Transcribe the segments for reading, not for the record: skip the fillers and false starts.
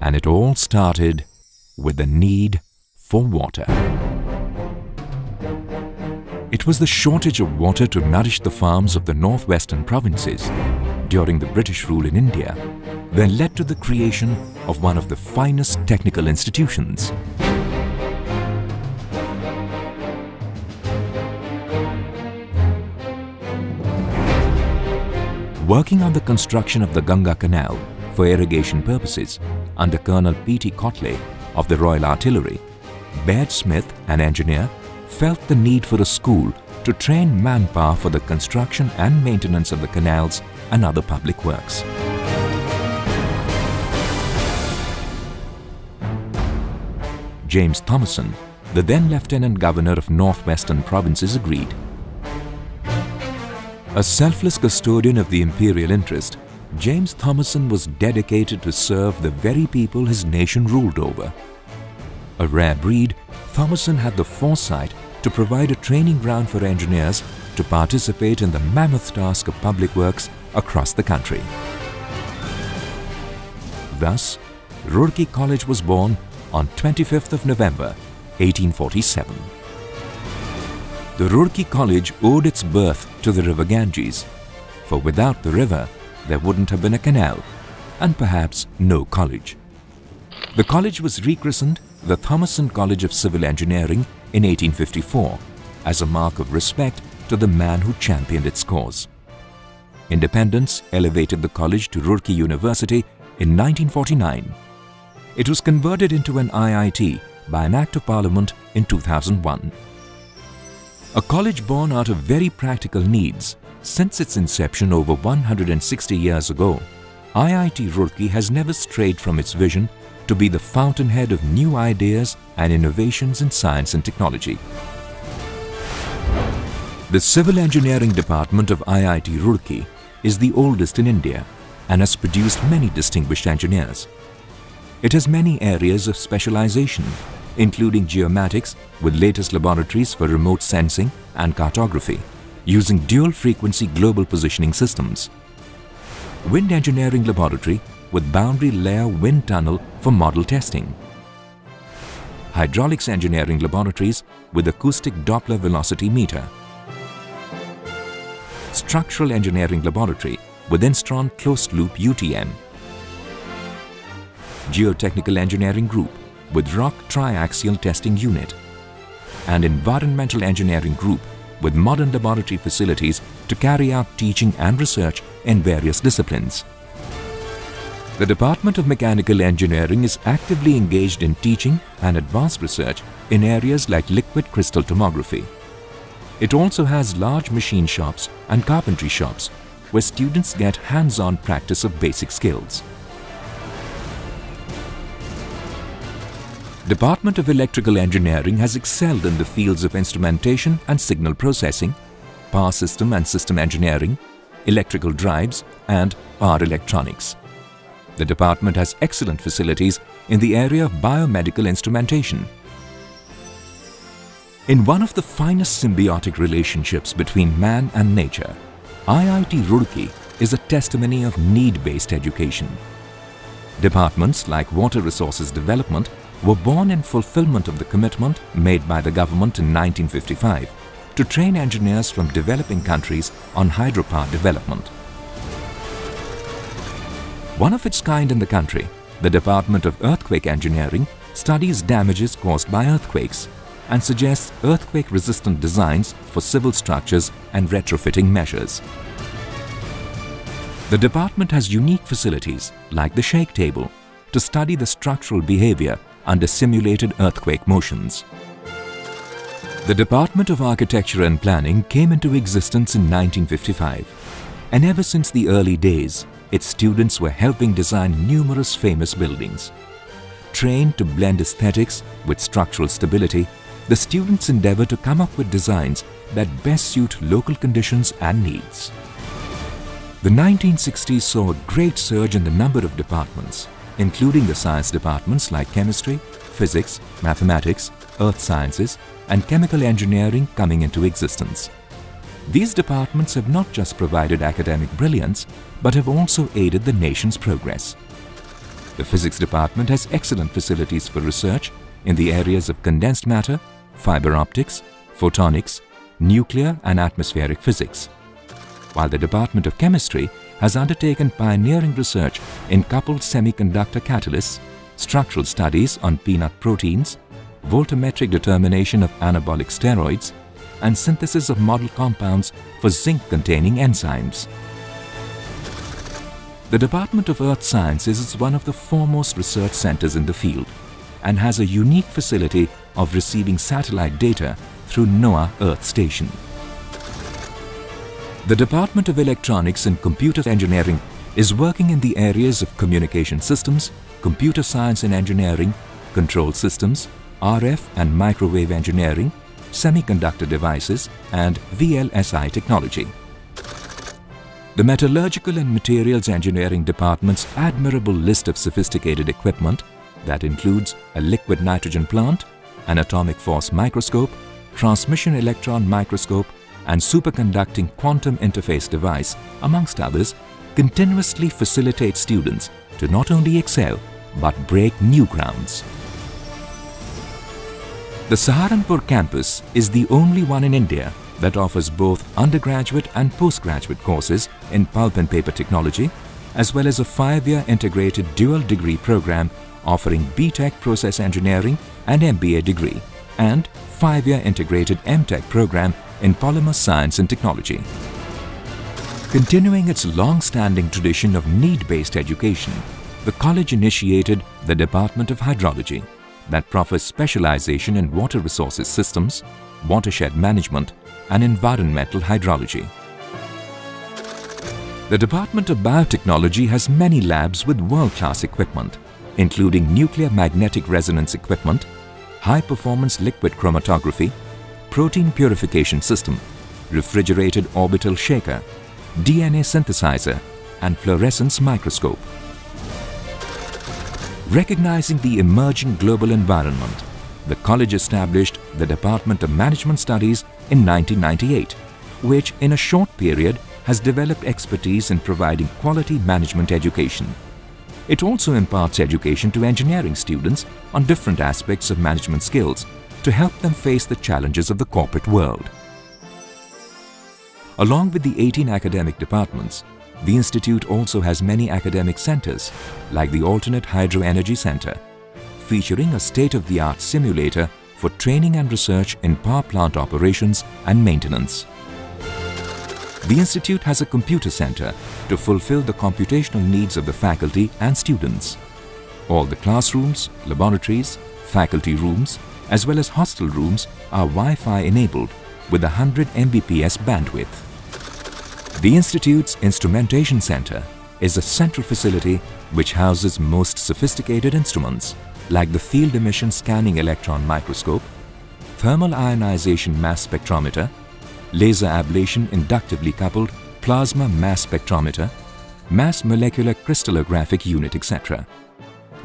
And it all started with the need for water. It was the shortage of water to nourish the farms of the northwestern provinces during the British rule in India that led to the creation of one of the finest technical institutions. Working on the construction of the Ganga Canal for irrigation purposes under Colonel P.T. Kotley of the Royal Artillery, Baird Smith, an engineer, felt the need for a school to train manpower for the construction and maintenance of the canals and other public works. James Thomason, the then Lieutenant Governor of Northwestern Provinces, agreed. A selfless custodian of the imperial interest, James Thomason was dedicated to serve the very people his nation ruled over. A rare breed, Thomason had the foresight to provide a training ground for engineers to participate in the mammoth task of public works across the country. Thus, Roorkee College was born on 25th of November, 1847. The Roorkee College owed its birth to the river Ganges, for without the river, there wouldn't have been a canal and perhaps no college. The college was rechristened the Thomason College of Civil Engineering in 1854 as a mark of respect to the man who championed its cause. Independence elevated the college to Roorkee University in 1949. It was converted into an IIT by an Act of Parliament in 2001. A college born out of very practical needs. Since its inception over 160 years ago, IIT Roorkee has never strayed from its vision to be the fountainhead of new ideas and innovations in science and technology. The Civil Engineering Department of IIT Roorkee is the oldest in India and has produced many distinguished engineers. It has many areas of specialization, including geomatics with latest laboratories for remote sensing and cartography, using dual-frequency global positioning systems. Wind Engineering Laboratory with boundary layer wind tunnel for model testing. Hydraulics Engineering Laboratories with acoustic Doppler velocity meter. Structural Engineering Laboratory with Instron closed-loop UTM. Geotechnical Engineering Group with rock triaxial testing unit. And Environmental Engineering Group with modern laboratory facilities to carry out teaching and research in various disciplines. The Department of Mechanical Engineering is actively engaged in teaching and advanced research in areas like liquid crystal tomography. It also has large machine shops and carpentry shops where students get hands-on practice of basic skills. Department of Electrical Engineering has excelled in the fields of instrumentation and signal processing, power system and system engineering, electrical drives and power electronics. The department has excellent facilities in the area of biomedical instrumentation. In one of the finest symbiotic relationships between man and nature, IIT Roorkee is a testimony of need-based education. Departments like Water Resources Development were born in fulfillment of the commitment made by the government in 1955 to train engineers from developing countries on hydropower development. One of its kind in the country, the Department of Earthquake Engineering studies damages caused by earthquakes and suggests earthquake-resistant designs for civil structures and retrofitting measures. The department has unique facilities like the shake table to study the structural behavior under simulated earthquake motions. The Department of Architecture and Planning came into existence in 1955, and ever since the early days, its students were helping design numerous famous buildings. Trained to blend aesthetics with structural stability, the students endeavor to come up with designs that best suit local conditions and needs. The 1960s saw a great surge in the number of departments, including the science departments like chemistry, physics, mathematics, earth sciences, and chemical engineering coming into existence. These departments have not just provided academic brilliance, but have also aided the nation's progress. The physics department has excellent facilities for research in the areas of condensed matter, fiber optics, photonics, nuclear and atmospheric physics, while the Department of Chemistry has undertaken pioneering research in coupled semiconductor catalysts, structural studies on peanut proteins, voltammetric determination of anabolic steroids, and synthesis of model compounds for zinc-containing enzymes. The Department of Earth Sciences is one of the foremost research centers in the field and has a unique facility of receiving satellite data through NOAA Earth Station. The Department of Electronics and Computer Engineering is working in the areas of communication systems, computer science and engineering, control systems, RF and microwave engineering, semiconductor devices, and VLSI technology. The Metallurgical and Materials Engineering Department's admirable list of sophisticated equipment that includes a liquid nitrogen plant, an atomic force microscope, transmission electron microscope, and superconducting quantum interface device, amongst others, continuously facilitates students to not only excel but break new grounds. The Saharanpur campus is the only one in India that offers both undergraduate and postgraduate courses in pulp and paper technology, as well as a 5-year integrated dual degree program offering BTech Process Engineering and MBA degree, and 5-year integrated MTech program in Polymer Science and Technology. Continuing its long-standing tradition of need-based education, the college initiated the Department of Hydrology that proffers specialization in water resources systems, watershed management, and environmental hydrology. The Department of Biotechnology has many labs with world-class equipment, including nuclear magnetic resonance equipment, high-performance liquid chromatography, protein purification system, refrigerated orbital shaker, DNA synthesizer, and fluorescence microscope. Recognizing the emerging global environment, the college established the Department of Management Studies in 1998, which in a short period has developed expertise in providing quality management education. It also imparts education to engineering students on different aspects of management skills to help them face the challenges of the corporate world. Along with the 18 academic departments, the institute also has many academic centers like the Alternate Hydro Energy Center, featuring a state-of-the-art simulator for training and research in power plant operations and maintenance. The institute has a computer center to fulfill the computational needs of the faculty and students. All the classrooms, laboratories, faculty rooms, as well as hostel rooms are Wi-Fi enabled with 100 Mbps bandwidth. The institute's instrumentation center is a central facility which houses most sophisticated instruments like the field emission scanning electron microscope, thermal ionization mass spectrometer, laser ablation inductively coupled plasma mass spectrometer, mass molecular crystallographic unit, etc.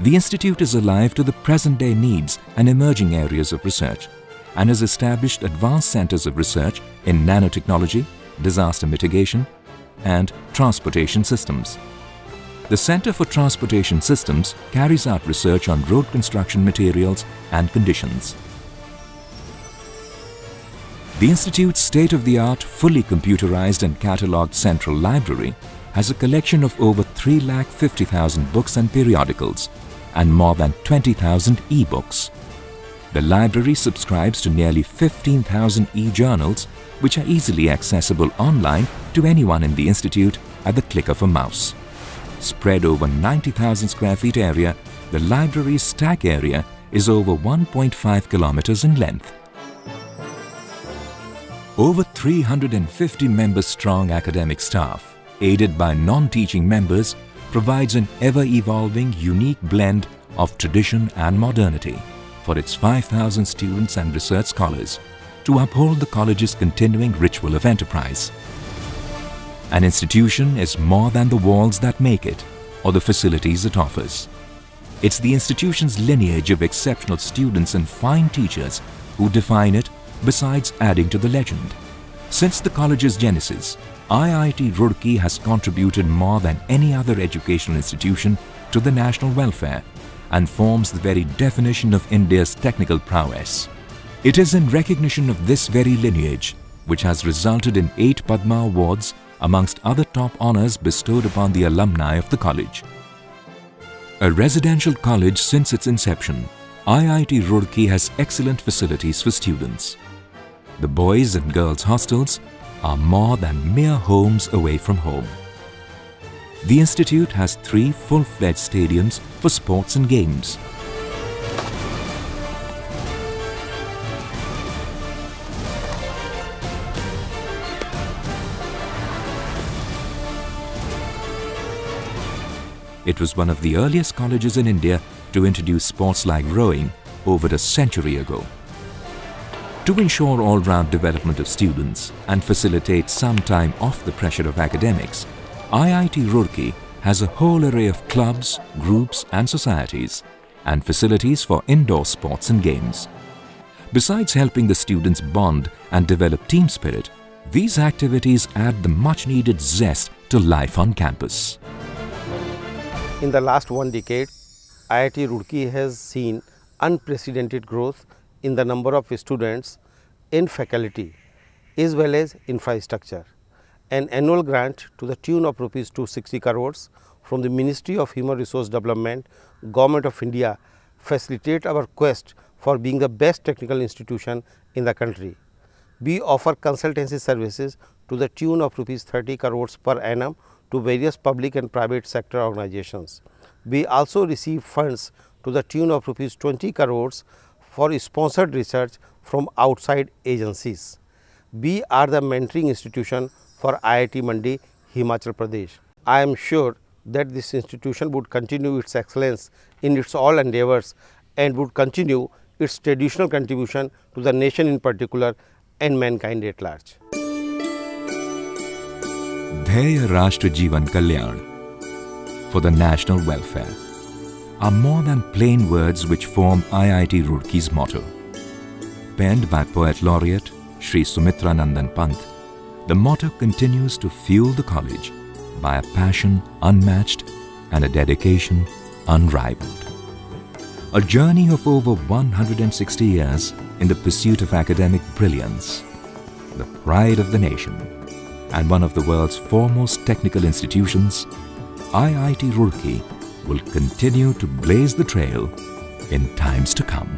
The institute is alive to the present-day needs and emerging areas of research and has established advanced centers of research in nanotechnology, disaster mitigation, and transportation systems. The Center for Transportation Systems carries out research on road construction materials and conditions. The Institute's state-of-the-art, fully computerized and catalogued central library has a collection of over 350,000 books and periodicals and more than 20,000 e-books. The library subscribes to nearly 15,000 e-journals which are easily accessible online to anyone in the Institute at the click of a mouse. Spread over 90,000 square feet area, the library's stack area is over 1.5 kilometers in length. Over 350 member-strong academic staff, aided by non-teaching members, provides an ever-evolving, unique blend of tradition and modernity for its 5,000 students and research scholars to uphold the college's continuing ritual of enterprise. An institution is more than the walls that make it or the facilities it offers. It's the institution's lineage of exceptional students and fine teachers who define it, besides adding to the legend. Since the college's genesis, IIT Roorkee has contributed more than any other educational institution to the national welfare and forms the very definition of India's technical prowess. It is in recognition of this very lineage which has resulted in 8 Padma Awards amongst other top honours bestowed upon the alumni of the college. A residential college since its inception, IIT Roorkee has excellent facilities for students. The boys and girls hostels are more than mere homes away from home. The institute has 3 full-fledged stadiums for sports and games. It was one of the earliest colleges in India to introduce sports like rowing over a century ago. To ensure all-round development of students and facilitate some time off the pressure of academics, IIT Roorkee has a whole array of clubs, groups and societies and facilities for indoor sports and games. Besides helping the students bond and develop team spirit, these activities add the much-needed zest to life on campus. In the last 1 decade, IIT Roorkee has seen unprecedented growth in the number of students in faculty as well as infrastructure. An annual grant to the tune of Rs 260 crores from the Ministry of Human Resource Development, Government of India facilitate our quest for being the best technical institution in the country. We offer consultancy services to the tune of Rs 30 crores per annum to various public and private sector organizations. We also receive funds to the tune of Rs 20 crores for sponsored research from outside agencies. We are the mentoring institution for IIT Mandi, Himachal Pradesh. I am sure that this institution would continue its excellence in its all endeavors and would continue its traditional contribution to the nation in particular and mankind at large. Dhyaya Rashtra Jeevan Kalyan, for the national welfare, are more than plain words which form IIT Roorkee's motto. Penned by Poet Laureate Shri Sumitra Nandan Pant, the motto continues to fuel the college by a passion unmatched and a dedication unrivaled. A journey of over 160 years in the pursuit of academic brilliance, the pride of the nation, and one of the world's foremost technical institutions, IIT Roorkee will continue to blaze the trail in times to come.